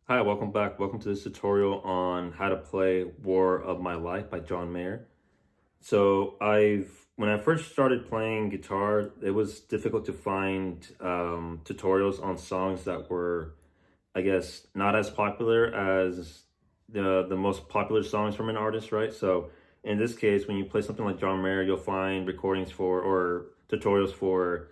Hi, welcome back. Welcome to this tutorial on how to play War of My Life by John Mayer. When I first started playing guitar, it was difficult to find tutorials on songs that were, I guess, not as popular as the most popular songs from an artist, right? So in this case, when you play something like John Mayer, you'll find recordings for or tutorials for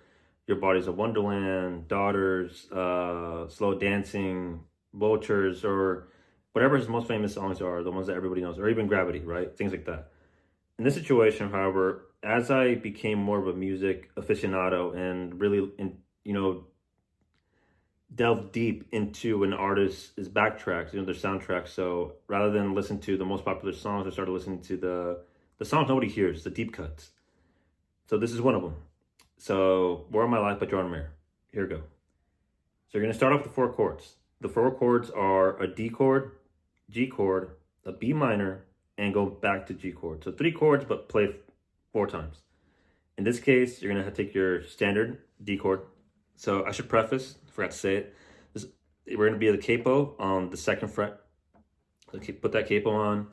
Your Bodies of Wonderland, Daughters, Slow Dancing, Vultures, or whatever his most famous songs are, the ones that everybody knows, or even Gravity, right? Things like that. In this situation, however, as I became more of a music aficionado and really, delve deep into an artist's backtracks, their soundtracks. So rather than listen to the most popular songs, I started listening to the songs nobody hears, the deep cuts. So this is one of them. So War of My Life by John Mayer. Here we go. So you're gonna start off with the four chords. The four chords are a D chord, G chord, a B minor, and go back to G chord. So three chords, but play four times. In this case, you're gonna have to take your standard D chord. So I should preface, I forgot to say it. We're gonna be at the capo on the second fret. So put that capo on,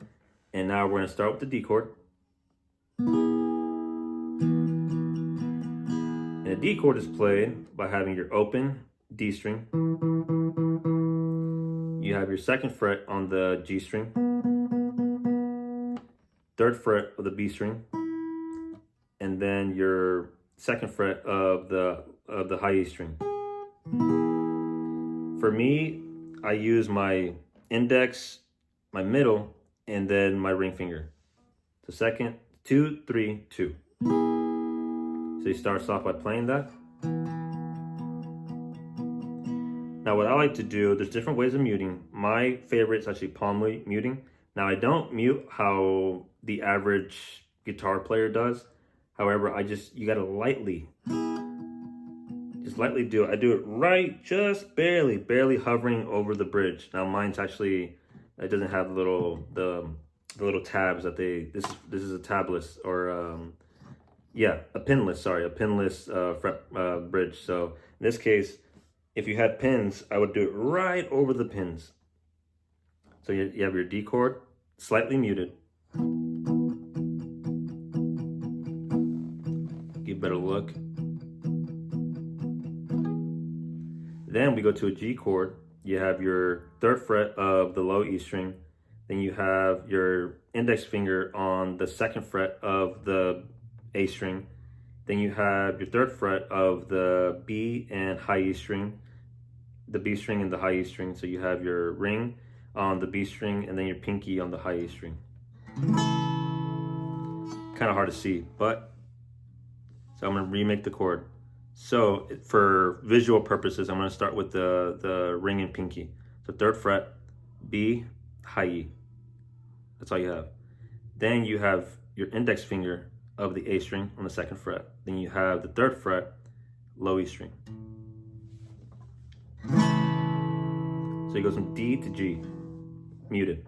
and now we're gonna start with the D chord. And the D chord is played by having your open D string. You have your second fret on the G string, third fret of the B string, and then your second fret of the high E string. For me, I use my index, my middle, and then my ring finger. So second, 2, 3, 2. So he starts off by playing that. Now what I like to do, there's different ways of muting. My favorite is actually palm muting. Now I don't mute how the average guitar player does. However, you gotta lightly do it. I do it right, just barely hovering over the bridge. Now mine's actually, it doesn't have the little tabs that this is a tabless or a pinless fret bridge. So in this case, if you had pins, I would do it right over the pins. So you have your D chord, slightly muted. Give a better look. Then we go to a G chord. You have your third fret of the low E string. Then you have your index finger on the second fret of the A string. Then you have your third fret of the B and high E string, the B string and the high E string. So you have your ring on the B string and then your pinky on the high E string. Kind of hard to see, but so I'm gonna remake the chord. So for visual purposes, I'm gonna start with the ring and pinky. So third fret, B, high E. That's all you have. Then you have your index finger of the A string on the second fret. Then you have the third fret, low E string. So he goes from D to G, muted,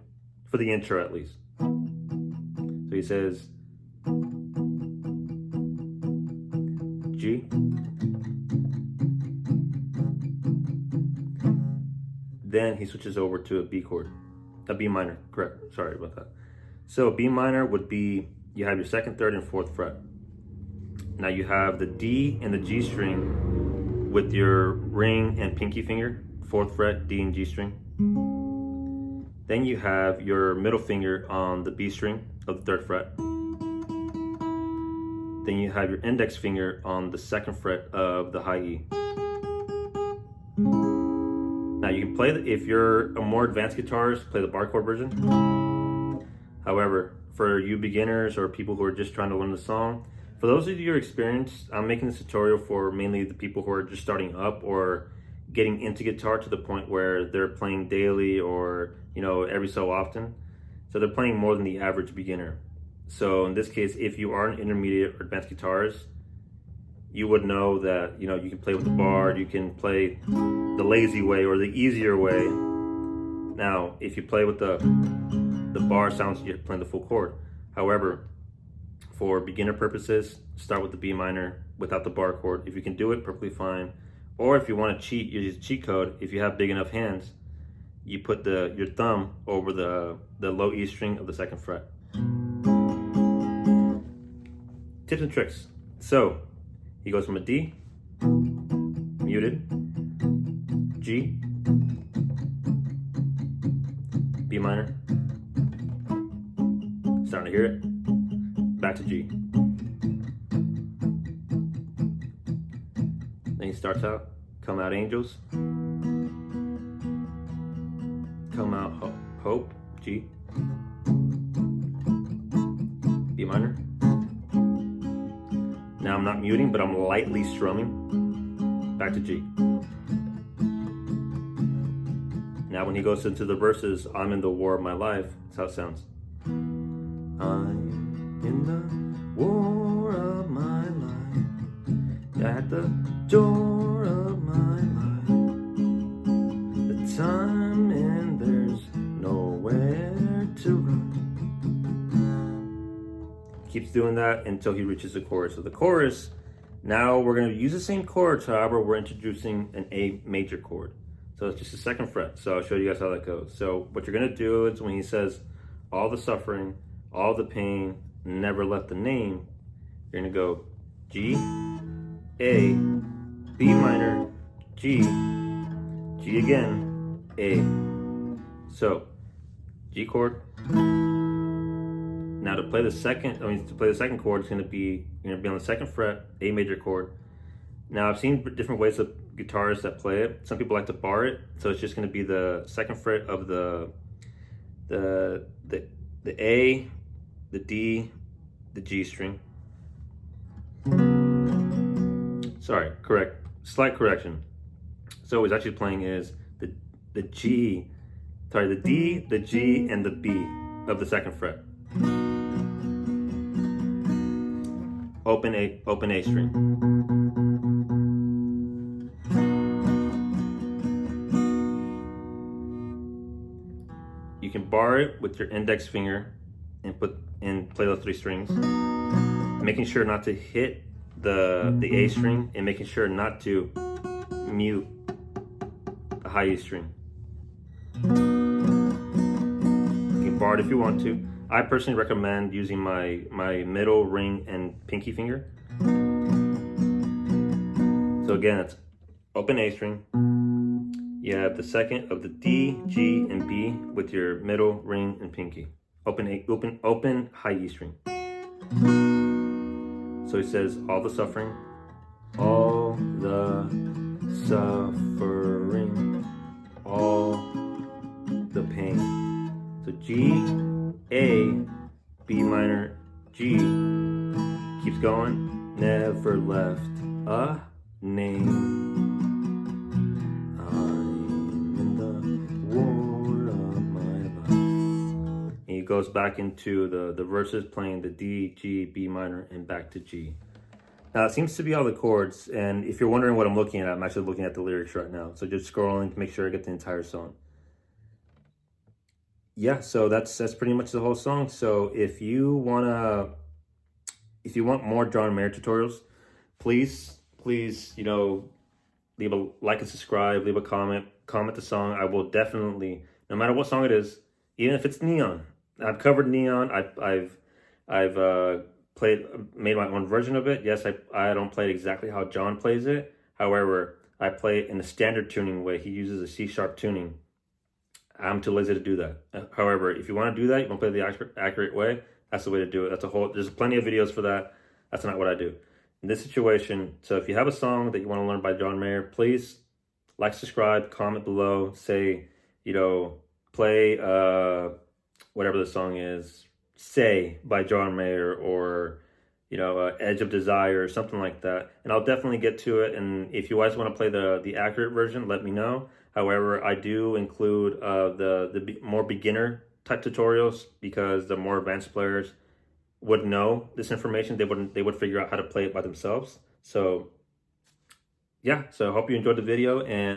for the intro at least. So he says G, then he switches over to a B chord, a B minor, correct, sorry about that. So B minor would be, you have your second, third, and fourth fret. Now you have the D and the G string with your ring and pinky finger, fourth fret, D and G string. Then you have your middle finger on the B string of the third fret. Then you have your index finger on the second fret of the high E. Now you can play, if you're a more advanced guitarist, play the bar chord version. However, for you beginners or people who are just trying to learn the song, for those of you who are experienced, I'm making this tutorial for mainly the people who are just starting up or getting into guitar to the point where they're playing daily or, every so often. So they're playing more than the average beginner. So in this case, if you are an intermediate or advanced guitarist, you would know that, you can play with the bar, you can play the lazy way or the easier way. Now, if you play with the bar, sounds like you're playing the full chord. However, for beginner purposes, start with the B minor without the bar chord. If you can do it, perfectly fine. Or if you want to cheat, use a cheat code. If you have big enough hands, you put your thumb over the low E string of the second fret. Tips and tricks. So he goes from a D, muted, G, B minor, starting to hear it, back to G. Then he starts out, come out angels, come out hope, G, B minor. Now I'm not muting, but I'm lightly strumming, back to G. Now when he goes into the verses, I'm in the war of my life, that's how it sounds. I'm in the war of my life, at the door of my life. The time and there's nowhere to run. Keeps doing that until he reaches the chorus. So the chorus, now we're going to use the same chords, however, we're introducing an A major chord. So it's just the second fret. So I'll show you guys how that goes. So what you're going to do is when he says, all the suffering, all the pain, never left the name, you're going to go G, A, B minor, G, G again, A. So G chord. Now to play the second chord, it's going to be on the second fret, A major chord. Now I've seen different ways of guitarists that play it. Some people like to bar it, so it's just going to be the second fret of the A, the D, the G string. Sorry, slight correction. So what he's actually playing is the G, sorry, the D, the G, and the B of the second fret. Open A string. You can bar it with your index finger and play those three strings, making sure not to hit the A string and making sure not to mute the high E string. You can bar it if you want to. I personally recommend using my middle ring and pinky finger. So again, it's open A string. You have the second of the D, G, and B with your middle ring and pinky. Open high E string. So he says, all the suffering, all the suffering, all the pain. So G, A, B minor, G, keeps going, never left a name. I'm in the war of my life. And he goes back into the verses playing the D, G, B minor, and back to G. Now it seems to be all the chords, and if you're wondering what I'm looking at, I'm actually looking at the lyrics right now. So just scrolling to make sure I get the entire song. Yeah, so that's pretty much the whole song. So if you want more John Mayer tutorials, please, leave a like and subscribe, leave a comment the song. I will definitely, no matter what song it is, even if it's Neon. I've covered Neon. I've made my own version of it. Yes, I don't play it exactly how John plays it. However, I play it in a standard tuning way. He uses a C-sharp tuning. I'm too lazy to do that. However, if you want to do that, you want to play the accurate way, that's the way to do it. There's plenty of videos for that. That's not what I do. In this situation, so if you have a song that you want to learn by John Mayer, please like, subscribe, comment below, say, play whatever the song is, Say by John Mayer, or Edge of Desire or something like that, and I'll definitely get to it. And if you guys want to play the accurate version, let me know. However, I do include the more beginner type tutorials, because the more advanced players would know this information. They would figure out how to play it by themselves. So yeah, so I hope you enjoyed the video, and